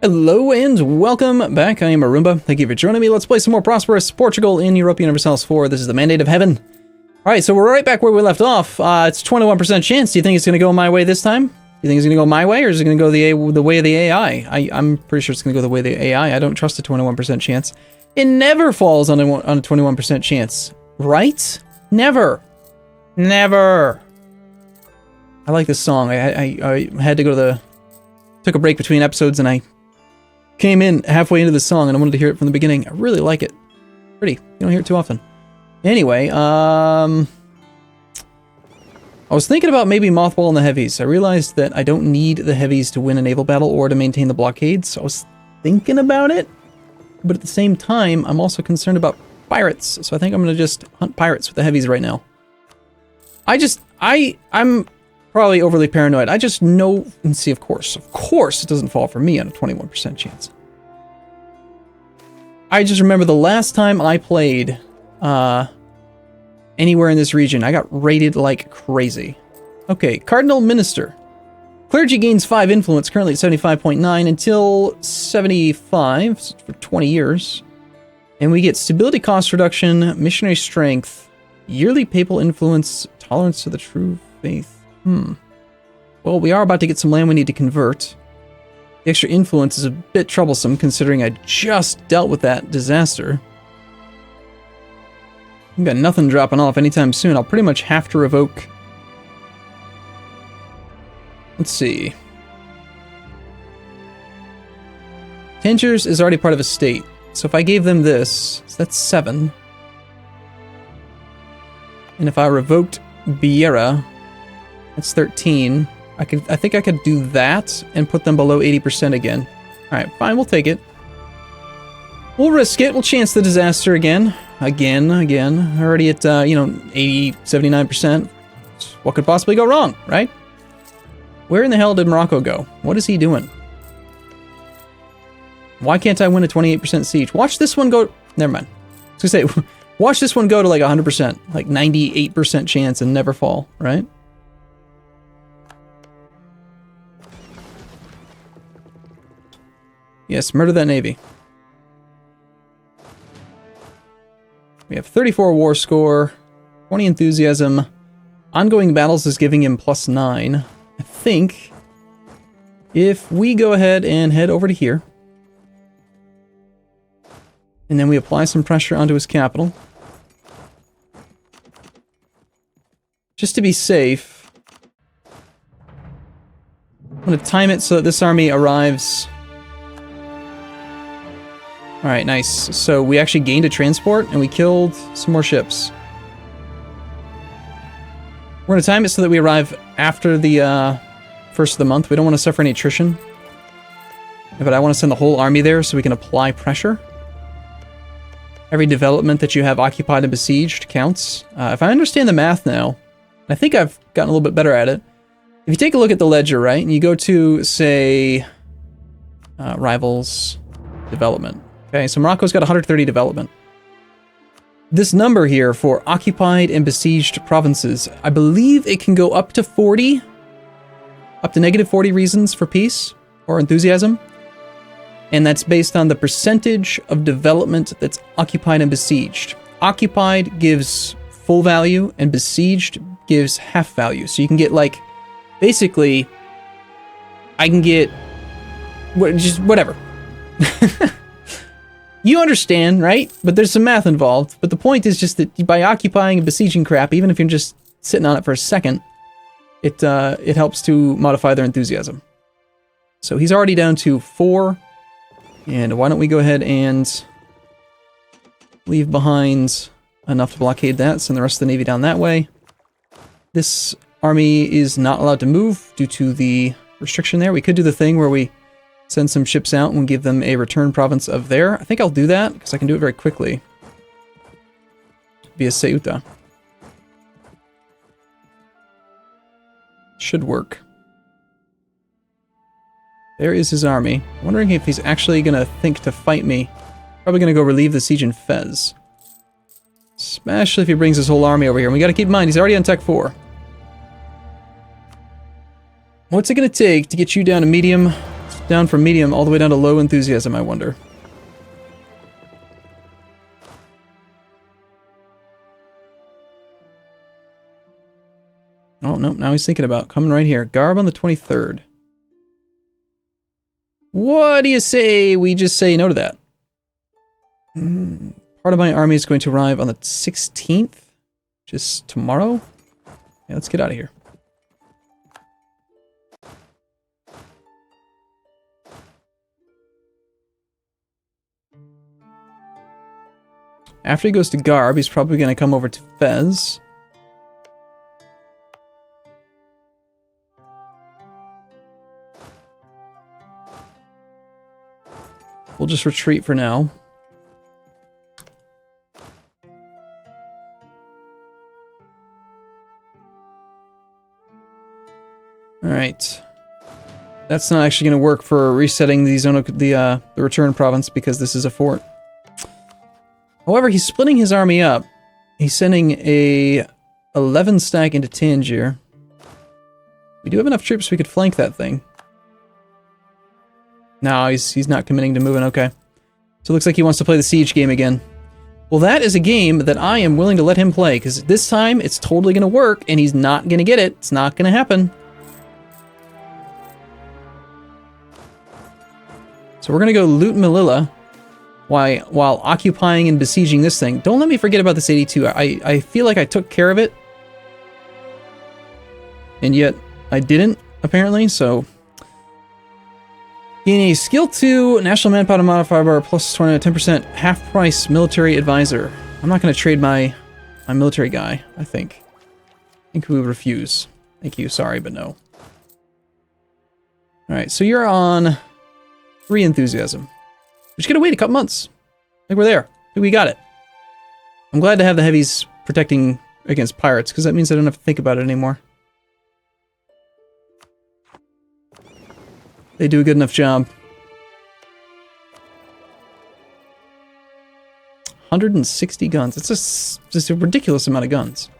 Hello and welcome back. I am Arumba. Thank you for joining me. Let's play some more Prosperous Portugal in Europa Universalis 4. This is the Mandate of Heaven. Alright, so we're right back where we left off. It's 21% chance. Do you think it's going to go my way this time? Do you think it's going to go my way, or is it going to go the way of the AI? I'm pretty sure it's going to go the way of the AI. I don't trust a 21% chance. It never falls on a 21% chance. Right? Never. Never. I like this song. I had to go to the... Took a break between episodes and I came in halfway into the song and I wanted to hear it from the beginning. I really like it. Pretty. You don't hear it too often. Anyway, I was thinking about maybe mothballing the heavies. I realized that I don't need the heavies to win a naval battle or to maintain the blockade, so I was thinking about it. But at the same time, I'm also concerned about pirates, so I think I'm going to just hunt pirates with the heavies right now. I'm probably overly paranoid. I just know, and see, of course, it doesn't fall for me on a 21% chance. I just remember the last time I played anywhere in this region, I got raided like crazy. Okay, Cardinal Minister. Clergy gains 5 influence, currently at 75.9 until 75 for 20 years. And we get stability cost reduction, missionary strength, yearly papal influence, tolerance to the true faith. Well, we are about to get some land we need to convert. The extra influence is a bit troublesome considering I just dealt with that disaster. I've got nothing dropping off anytime soon. I'll pretty much have to revoke. Let's see. Tangiers is already part of a state. So if I gave them this, so that's 7. And if I revoked Biera, that's 13. I think I could do that and put them below 80% again. Alright, fine, we'll take it. We'll risk it. We'll chance the disaster again. Again. Already at, 80, 79%. What could possibly go wrong, right? Where in the hell did Morocco go? What is he doing? Why can't I win a 28% siege? Watch this one go... Never mind. I was gonna say, watch this one go to like 100%. Like 98% chance and never fall, right? Yes, murder that navy. We have 34 war score, 20 enthusiasm. Ongoing battles is giving him +9. I think if we go ahead and head over to here, and then we apply some pressure onto his capital, just to be safe, I'm going to time it so that this army arrives... Alright, nice. So we actually gained a transport, and we killed some more ships. We're going to time it so that we arrive after the first of the month. We don't want to suffer any attrition. But I want to send the whole army there so we can apply pressure. Every development that you have occupied and besieged counts. If I understand the math now, I think I've gotten a little bit better at it. If you take a look at the ledger, right, and you go to, say, rivals, development. Okay, so Morocco's got 130 development. This number here for occupied and besieged provinces, I believe it can go up to 40, up to negative 40 reasons for peace or enthusiasm. And that's based on the percentage of development that's occupied and besieged. Occupied gives full value and besieged gives half value. So you can get like, basically, I can get, just whatever. You understand, right? But there's some math involved. But the point is just that by occupying and besieging crap, even if you're just sitting on it for a second, it helps to modify their enthusiasm. So he's already down to 4. And why don't we go ahead and leave behind enough to blockade that, send the rest of the navy down that way. This army is not allowed to move due to the restriction there. We could do the thing where we send some ships out and give them a return province of there. I think I'll do that, because I can do it very quickly. Via Ceuta. Should work. There is his army. Wondering if he's actually going to think to fight me. Probably going to go relieve the siege in Fez. Especially if he brings his whole army over here. And we got to keep in mind, he's already on Tech 4. What's it going to take to get you down to medium? down from medium all the way down to low enthusiasm, I wonder. Oh, no, now he's thinking about coming right here. Garb on the 23rd. What do you say we just say no to that? Part of my army is going to arrive on the 16th, just tomorrow. Yeah, let's get out of here. After he goes to Garb, he's probably going to come over to Fez. We'll just retreat for now. Alright. That's not actually going to work for resetting the return province because this is a fort. However, he's splitting his army up. He's sending a 11 stack into Tangier. We do have enough troops we could flank that thing. No, he's not committing to moving, okay. So it looks like he wants to play the siege game again. Well, that is a game that I am willing to let him play, because this time it's totally going to work, and he's not going to get it. It's not going to happen. So we're going to go loot Melilla while occupying and besieging this thing. Don't let me forget about this 82. I feel like I took care of it. And yet I didn't, apparently, so... Gain a skill 2, national manpower modifier bar plus 10% half price military advisor. I'm not going to trade my military guy, I think. I think we would refuse. Thank you, sorry, but no. Alright, so you're on 3 enthusiasm. We're just going to wait a couple months. I think we're there. I think we got it. I'm glad to have the heavies protecting against pirates, because that means I don't have to think about it anymore. They do a good enough job. 160 guns. It's just a ridiculous amount of guns.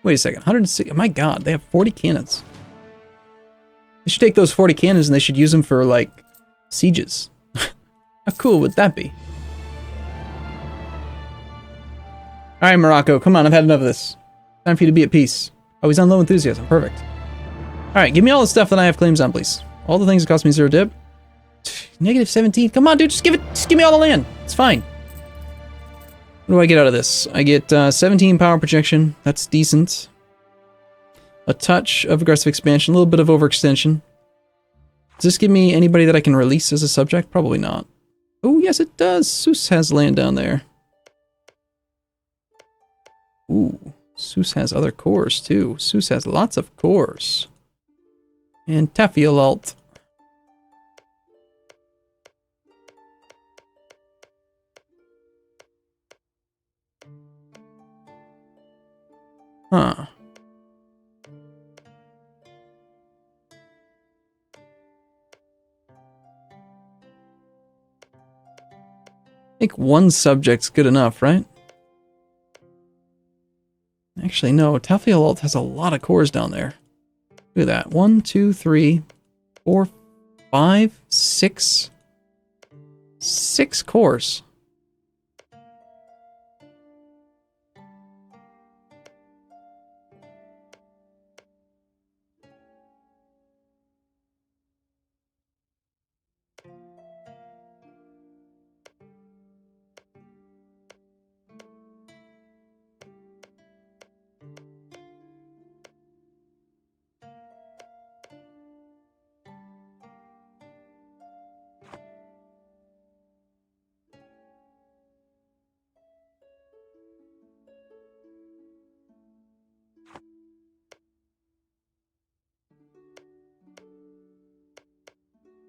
Wait a second. 160. My god, they have 40 cannons. They should take those 40 cannons and they should use them for, like, sieges. How cool would that be? Alright, Morocco. Come on, I've had enough of this. Time for you to be at peace. Oh, he's on low enthusiasm. Perfect. Alright, give me all the stuff that I have claims on, please. All the things that cost me 0 dip. Negative 17. Come on, dude, just give me all the land. It's fine. What do I get out of this? I get 17 power projection. That's decent. A touch of aggressive expansion, a little bit of overextension. Does this give me anybody that I can release as a subject? Probably not. Oh, yes, it does. Seuss has land down there. Ooh, Seuss has other cores, too. Seuss has lots of cores. And Tafialalt. Huh. I think one subject's good enough, right? Actually, no. Tafialalt has a lot of cores down there. Look at that. 1, 2, 3, 4, 5, 6. 6 cores.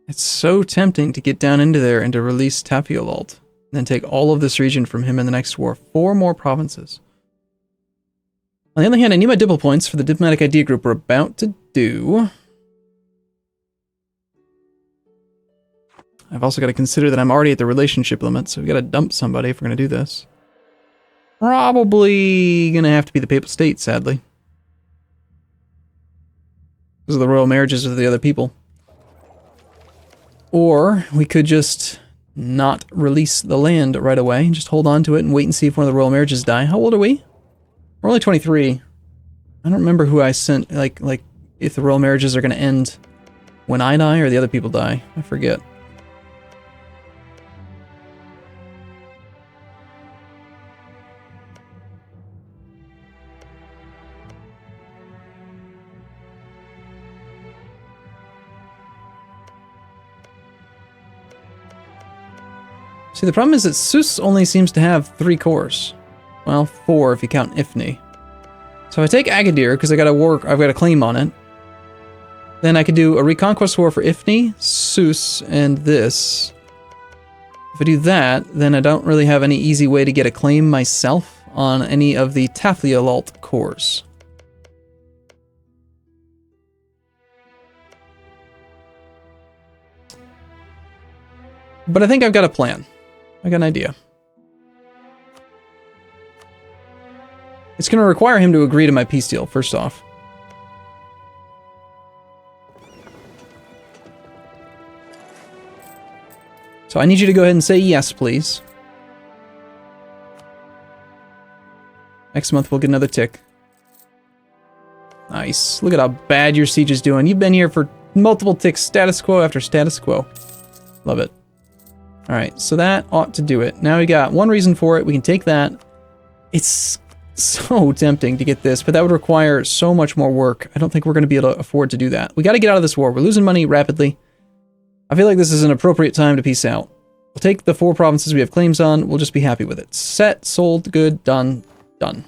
It's so tempting to get down into there and to release Tafialalt, and then take all of this region from him in the next war. 4 more provinces. On the other hand, I need my diplo points for the diplomatic idea group we're about to do. I've also got to consider that I'm already at the relationship limit, so we've got to dump somebody if we're going to do this. Probably going to have to be the Papal State, sadly. Because of the royal marriages of the other people. Or we could just not release the land right away, just hold on to it and wait and see if one of the royal marriages die. How old are we? We're only 23. I don't remember who I sent, like if the royal marriages are going to end when I die or the other people die. I forget. See, the problem is that Sus only seems to have 3 cores. Well, 4 if you count Ifni. So if I take Agadir, because I've got a claim on it, then I could do a Reconquest War for Ifni, Sus, and this. If I do that, then I don't really have any easy way to get a claim myself on any of the Taflialalt cores. But I think I've got a plan. I got an idea. It's going to require him to agree to my peace deal, first off. So I need you to go ahead and say yes, please. Next month we'll get another tick. Nice. Look at how bad your siege is doing. You've been here for multiple ticks, status quo after status quo. Love it. Alright, so that ought to do it. Now we got one reason for it. We can take that. It's so tempting to get this, but that would require so much more work. I don't think we're going to be able to afford to do that. We got to get out of this war. We're losing money rapidly. I feel like this is an appropriate time to peace out. We'll take the 4 provinces we have claims on. We'll just be happy with it. Set, sold, good, done, done.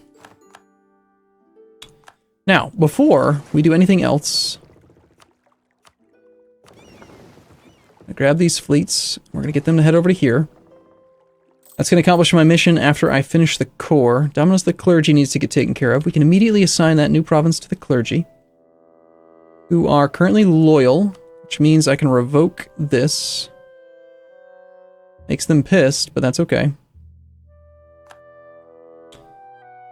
Now, before we do anything else, grab these fleets. We're going to get them to head over to here. That's going to accomplish my mission after I finish the core. Dominus the clergy needs to get taken care of. We can immediately assign that new province to the clergy, who are currently loyal, which means I can revoke this. Makes them pissed, but that's okay.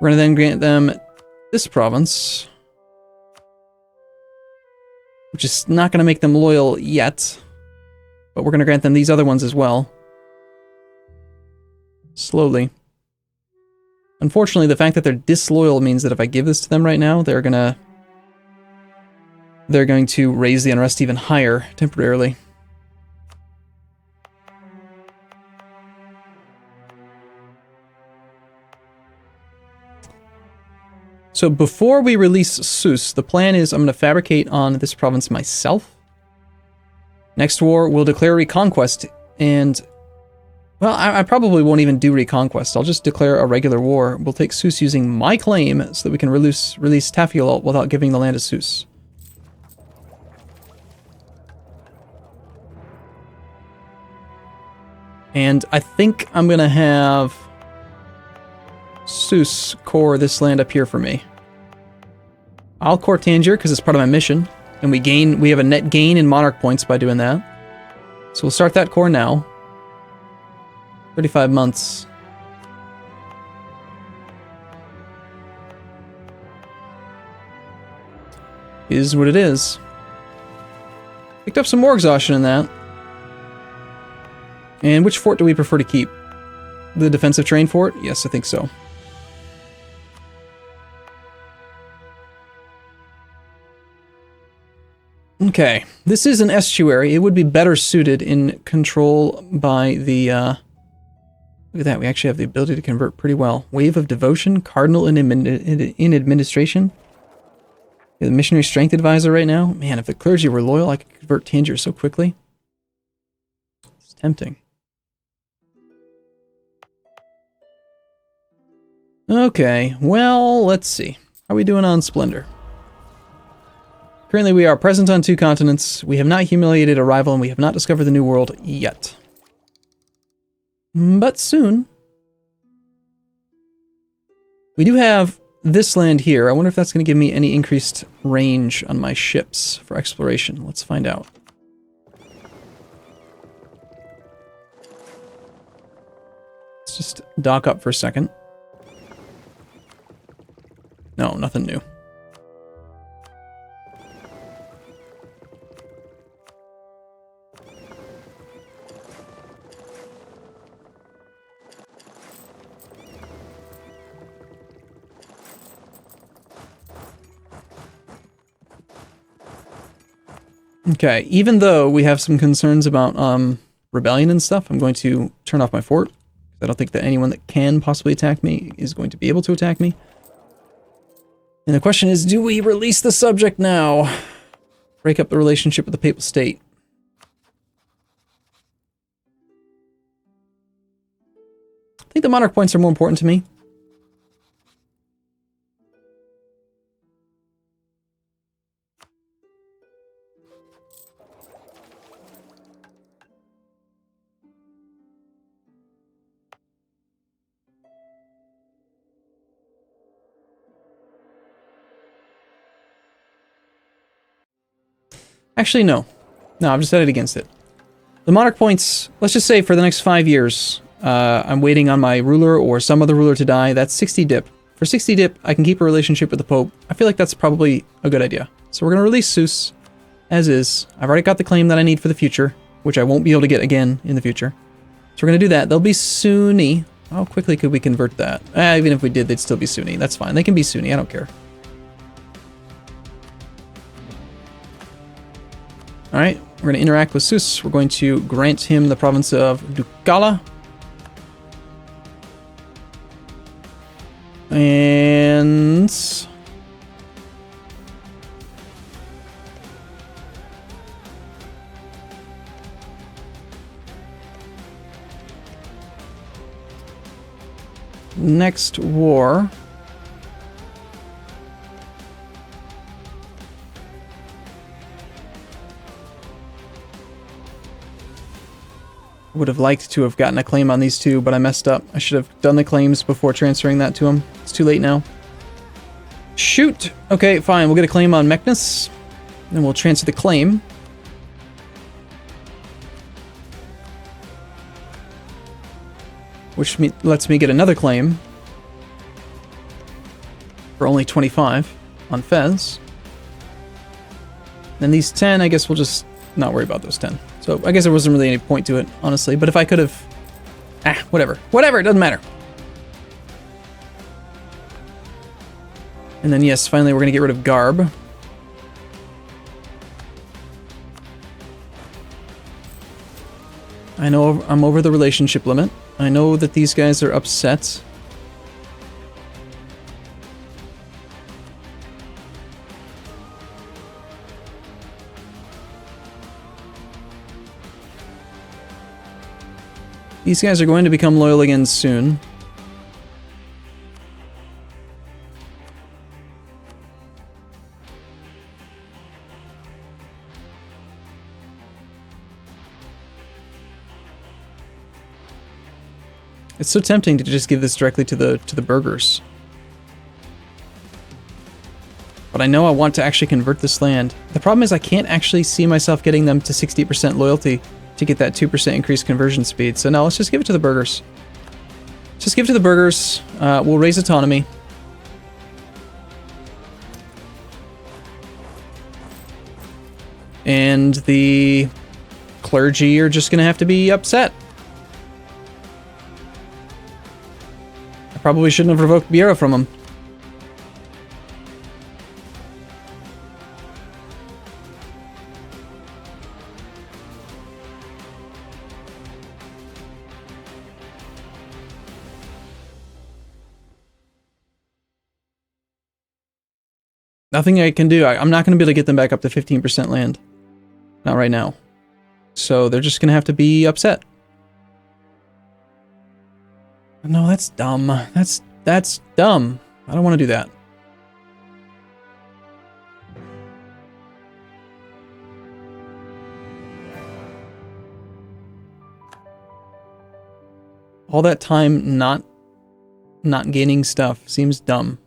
We're going to then grant them this province, which is not going to make them loyal yet. But we're going to grant them these other ones as well. Slowly. Unfortunately, the fact that they're disloyal means that if I give this to them right now, they're going to raise the unrest even higher temporarily. So before we release Sus, the plan is I'm going to fabricate on this province myself. Next war, we'll declare Reconquest, and, well, I probably won't even do Reconquest. I'll just declare a regular war. We'll take Sus using my claim so that we can release Taflialalt without giving the land to Sus. And I think I'm going to have Sus core this land up here for me. I'll core Tangier because it's part of my mission. And we have a net gain in monarch points by doing that. So we'll start that core now. 35 months. Is what it is. Picked up some more exhaustion in that. And which fort do we prefer to keep? The defensive terrain fort? Yes, I think so. Okay, this is an estuary. It would be better suited in control by the, look at that, we actually have the ability to convert pretty well. Wave of Devotion, Cardinal in Administration. The Missionary Strength Advisor right now. Man, if the clergy were loyal, I could convert Tangier so quickly. It's tempting. Okay, well, let's see. How are we doing on Splendor? Currently, we are present on 2 continents. We have not humiliated a rival, and we have not discovered the New World yet. But soon. We do have this land here. I wonder if that's going to give me any increased range on my ships for exploration. Let's find out. Let's just dock up for a second. No, nothing new. Okay, even though we have some concerns about rebellion and stuff, I'm going to turn off my fort. I don't think that anyone that can possibly attack me is going to be able to attack me. And the question is, do we release the subject now? Break up the relationship with the Papal State. I think the monarch points are more important to me. Actually, no. No, I've decided against it. The monarch points, let's just say for the next 5 years, I'm waiting on my ruler or some other ruler to die. That's 60 dip. For 60 dip, I can keep a relationship with the Pope. I feel like that's probably a good idea. So we're going to release Zeus, as is. I've already got the claim that I need for the future, which I won't be able to get again in the future. So we're going to do that. They'll be Sunni. How quickly could we convert that? Even if we did, they'd still be Sunni. That's fine. They can be Sunni. I don't care. Alright, we're going to interact with Zeus. We're going to grant him the province of Ducala. And... next war... would have liked to have gotten a claim on these two, but I messed up. I should have done the claims before transferring that to him. It's too late now. Shoot! Okay, fine. We'll get a claim on Mechnus. Then we'll transfer the claim. Which lets me get another claim. For only 25 on Fez. Then these 10, I guess we'll just not worry about those 10. So I guess there wasn't really any point to it, honestly. But if I could have... whatever. Whatever, it doesn't matter. And then, yes, finally we're going to get rid of Garb. I know I'm over the relationship limit. I know that these guys are upset. These guys are going to become loyal again soon. It's so tempting to just give this directly to the burghers. But I know I want to actually convert this land. The problem is I can't actually see myself getting them to 60% loyalty to get that 2% increased conversion speed. So no, let's just give it to the burghers. Just give it to the burghers. We'll raise autonomy. And the clergy are just going to have to be upset. I probably shouldn't have revoked Biera from them. Nothing I can do. I'm not going to be able to get them back up to 15% land. Not right now. So they're just going to have to be upset. No, that's dumb. That's dumb. I don't want to do that. All that time not gaining stuff seems dumb.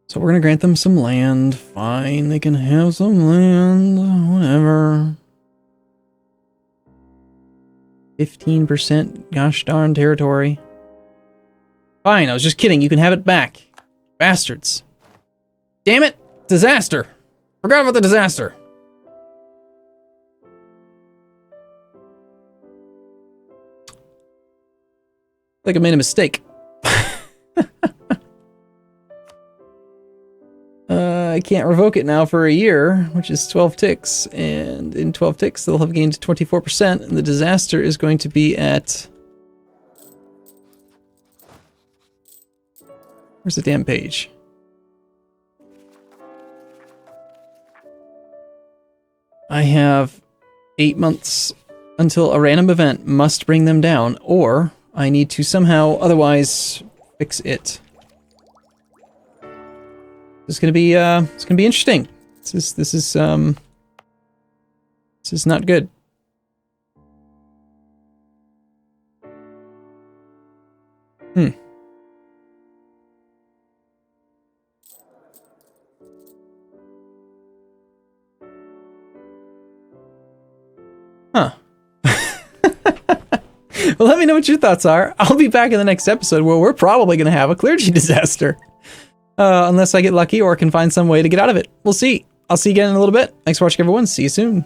So we're going to grant them some land. Fine, they can have some land. Whatever. 15% gosh darn territory. Fine, I was just kidding. You can have it back. Bastards. Damn it! Disaster! Forgot about the disaster. Like I made a mistake. I can't revoke it now for a year, which is 12 ticks. And in 12 ticks, they'll have gained 24%. And the disaster is going to be at... Where's the damn page? I have 8 months until a random event must bring them down, or I need to somehow otherwise fix it. It's gonna be interesting. This is not good. Huh. Well, let me know what your thoughts are. I'll be back in the next episode where we're probably going to have a clergy disaster. Unless I get lucky or can find some way to get out of it. We'll see. I'll see you again in a little bit. Thanks for watching, everyone. See you soon.